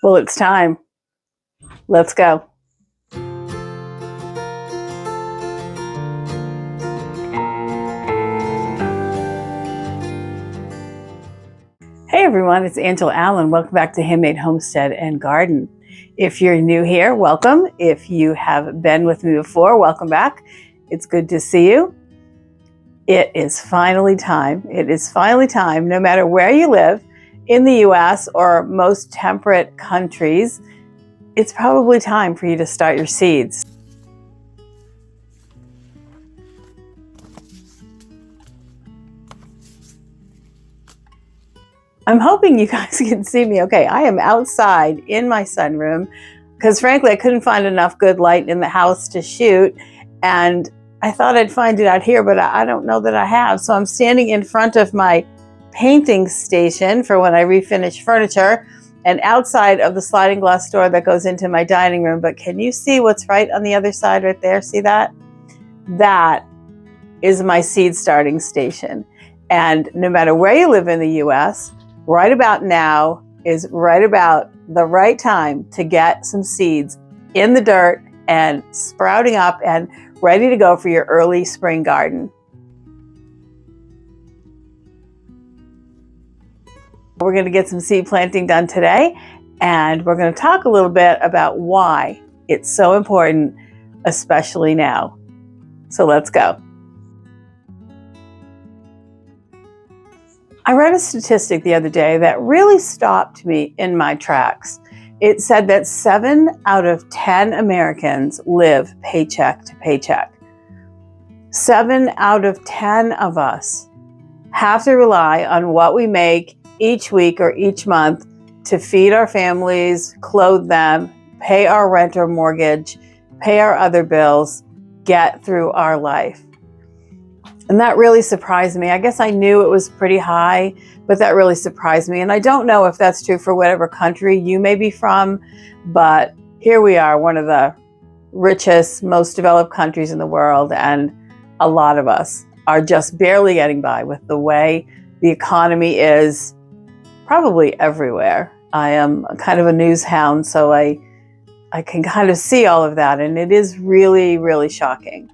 Well, it's time. Let's go. Hey everyone, it's Angela Allen. Welcome back to Handmade Homestead and Garden. If you're new here, welcome. If you have been with me before, welcome back. It's good to see you. It is finally time. It is finally time, no matter where you live, in the US or most temperate countries, it's probably time for you to start your seeds. I'm hoping you guys can see me okay. I am outside in my sunroom because frankly, I couldn't find enough good light in the house to shoot. And I thought I'd find it out here, but I don't know that I have. So I'm standing in front of my painting station for when I refinish furniture and outside of the sliding glass door that goes into my dining room. But can you see what's right on the other side right there? See that? That is my seed starting station. And no matter where you live in the US, right about now is right about the right time to get some seeds in the dirt and sprouting up and ready to go for your early spring garden. We're going to get some seed planting done today, and we're going to talk a little bit about why it's so important, especially now. So let's go. I read a statistic the other day that really stopped me in my tracks. It said that 7 out of 10 Americans live paycheck to paycheck. 7 out of 10 of us have to rely on what we make each week or each month to feed our families, clothe them, pay our rent or mortgage, pay our other bills, get through our life. And that really surprised me. I guess I knew it was pretty high, but that really surprised me. And I don't know if that's true for whatever country you may be from, but here we are, one of the richest, most developed countries in the world, and a lot of us are just barely getting by with the way the economy is probably everywhere. I am kind of a news hound, so I can kind of see all of that, and it is really, really shocking.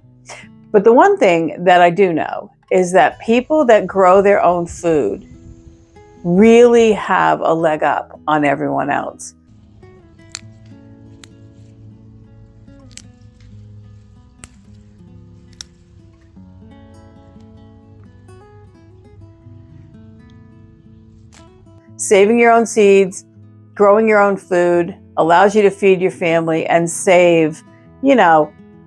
But the one thing that I do know is that people that grow their own food really have a leg up on everyone else. Saving your own seeds, growing your own food allows you to feed your family and save,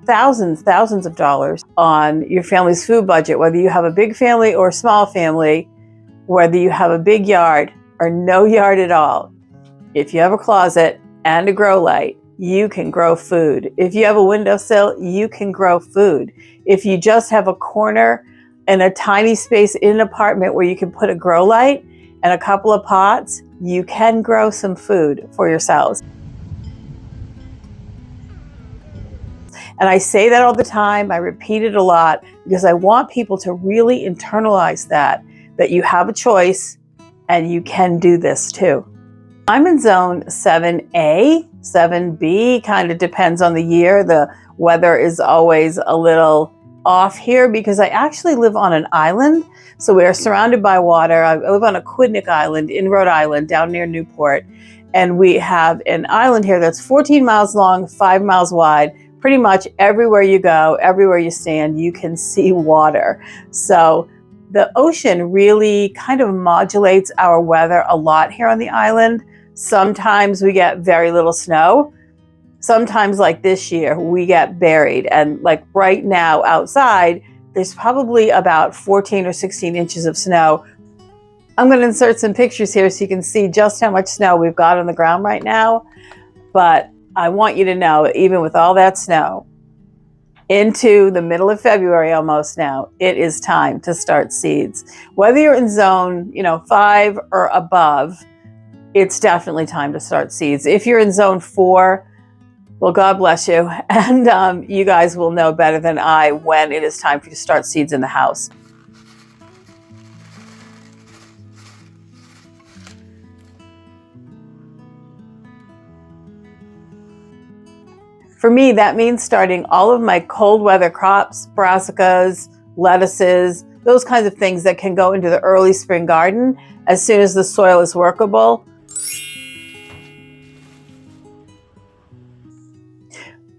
thousands of dollars on your family's food budget, whether you have a big family or a small family, whether you have a big yard or no yard at all. If you have a closet and a grow light, you can grow food. If you have a windowsill, you can grow food. If you just have a corner and a tiny space in an apartment where you can put a grow light and a couple of pots, you can grow some food for yourselves. And I say that all the time, I repeat it a lot, because I want people to really internalize that you have a choice and you can do this too. I'm in zone 7A, 7B, kind of depends on the year. The weather is always a little off here because I actually live on an island. So we are surrounded by water. I live on a Quidnick Island in Rhode Island, down near Newport. And we have an island here that's 14 miles long, 5 miles wide. Pretty much everywhere you go, everywhere you stand, you can see water. So the ocean really kind of modulates our weather a lot here on the island. Sometimes we get very little snow. Sometimes, like this year, we get buried. And like right now outside, there's probably about 14 or 16 inches of snow. I'm going to insert some pictures here so you can see just how much snow we've got on the ground right now. But I want you to know, even with all that snow, into the middle of February almost now, it is time to start seeds. Whether you're in zone, 5 or above, it's definitely time to start seeds. If you're in zone 4, well, God bless you. And you guys will know better than I when it is time for you to start seeds in the house. For me, that means starting all of my cold weather crops, brassicas, lettuces, those kinds of things that can go into the early spring garden as soon as the soil is workable.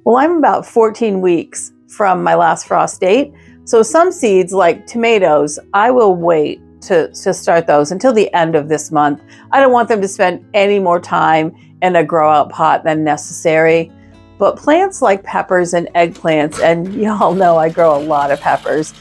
Well, I'm about 14 weeks from my last frost date. So some seeds like tomatoes, I will wait to start those until the end of this month. I don't want them to spend any more time in a grow out pot than necessary. But plants like peppers and eggplants, and you all know I grow a lot of peppers,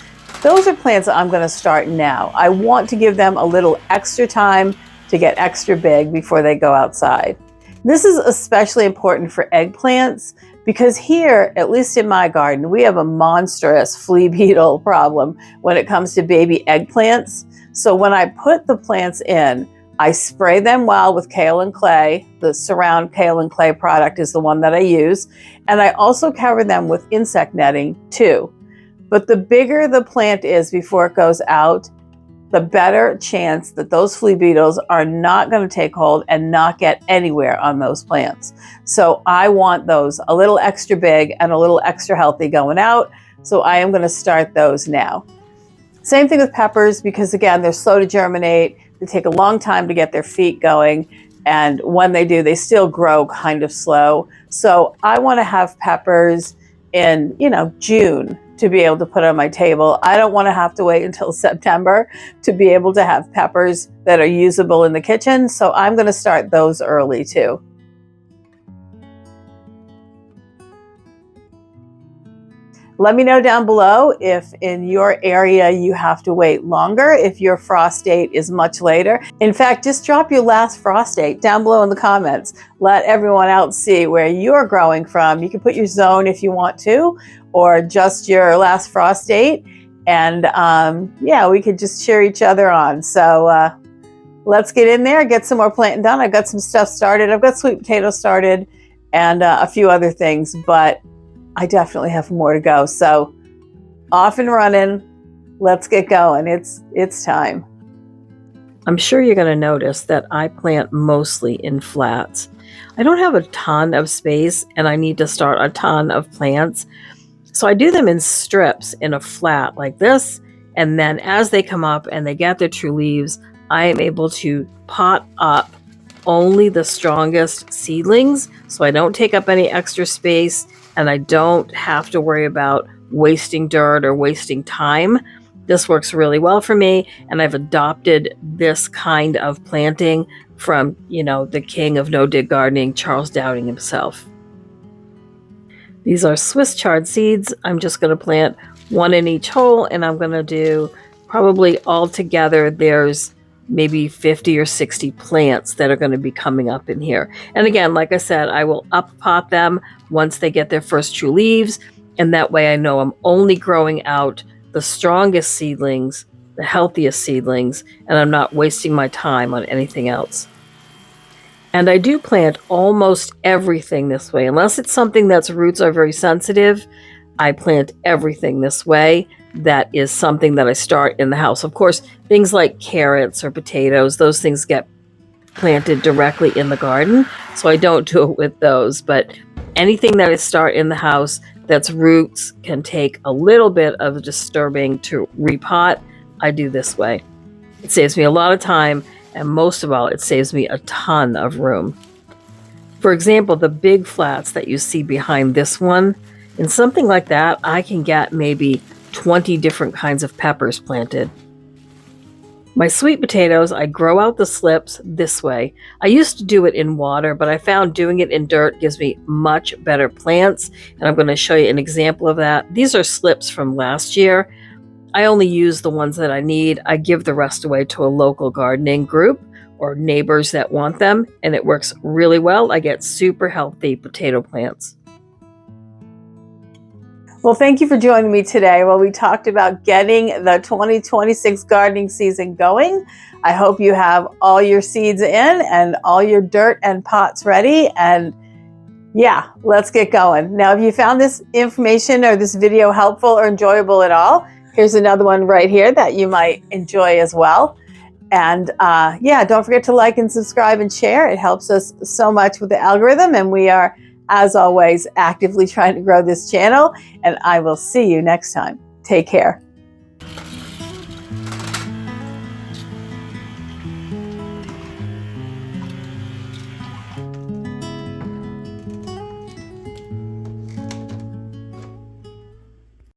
those are plants that I'm going to start now. I want to give them a little extra time to get extra big before they go outside. This is especially important for eggplants because here, at least in my garden, we have a monstrous flea beetle problem when it comes to baby eggplants. So when I put the plants in, I spray them well with Kaolin clay. The Surround Kaolin clay product is the one that I use. And I also cover them with insect netting too. But the bigger the plant is before it goes out, the better chance that those flea beetles are not going to take hold and not get anywhere on those plants. So I want those a little extra big and a little extra healthy going out. So I am going to start those now. Same thing with peppers because again, they're slow to germinate. They take a long time to get their feet going. And when they do, they still grow kind of slow. So I want to have peppers in, June to be able to put on my table. I don't want to have to wait until September to be able to have peppers that are usable in the kitchen. So I'm going to start those early too. Let me know down below if in your area you have to wait longer, if your frost date is much later. In fact, just drop your last frost date down below in the comments. Let everyone else see where you're growing from. You can put your zone if you want to, or just your last frost date. And we could just cheer each other on. So let's get in there, get some more planting done. I've got some stuff started. I've got sweet potatoes started and a few other things, but I definitely have more to go. So off and running, let's get going. It's time. I'm sure you're going to notice that I plant mostly in flats. I don't have a ton of space and I need to start a ton of plants. So I do them in strips in a flat like this. And then as they come up and they get their true leaves, I am able to pot up only the strongest seedlings. So I don't take up any extra space and I don't have to worry about wasting dirt or wasting time. This works really well for me, and I've adopted this kind of planting from, the king of no-dig gardening, Charles Dowding himself. These are Swiss chard seeds. I'm just going to plant one in each hole, and I'm going to do probably all together there's maybe 50 or 60 plants that are going to be coming up in here. And again, like I said, I will up pot them once they get their first true leaves. And that way I know I'm only growing out the strongest seedlings, the healthiest seedlings, and I'm not wasting my time on anything else. And I do plant almost everything this way. Unless it's something that's roots are very sensitive, I plant everything this way. That is something that I start in the house. Of course, things like carrots or potatoes, those things get planted directly in the garden. So I don't do it with those. But anything that I start in the house that's roots can take a little bit of disturbing to repot. I do this way. It saves me a lot of time. And most of all, it saves me a ton of room. For example, the big flats that you see behind this one, in something like that, I can get maybe 20 different kinds of peppers planted. My sweet potatoes, I grow out the slips this way. I used to do it in water, but I found doing it in dirt gives me much better plants, and I'm going to show you an example of that. These are slips from last year. I only use the ones that I need. I give the rest away to a local gardening group or neighbors that want them, and it works really well. I get super healthy potato plants. Well, thank you for joining me today while we talked about getting the 2026 gardening season going. I hope you have all your seeds in and all your dirt and pots ready. And yeah, let's get going. Now, if you found this information or this video helpful or enjoyable at all, here's another one right here that you might enjoy as well. And don't forget to like and subscribe and share. It helps us so much with the algorithm, and we are as always, actively trying to grow this channel, and I will see you next time. Take care.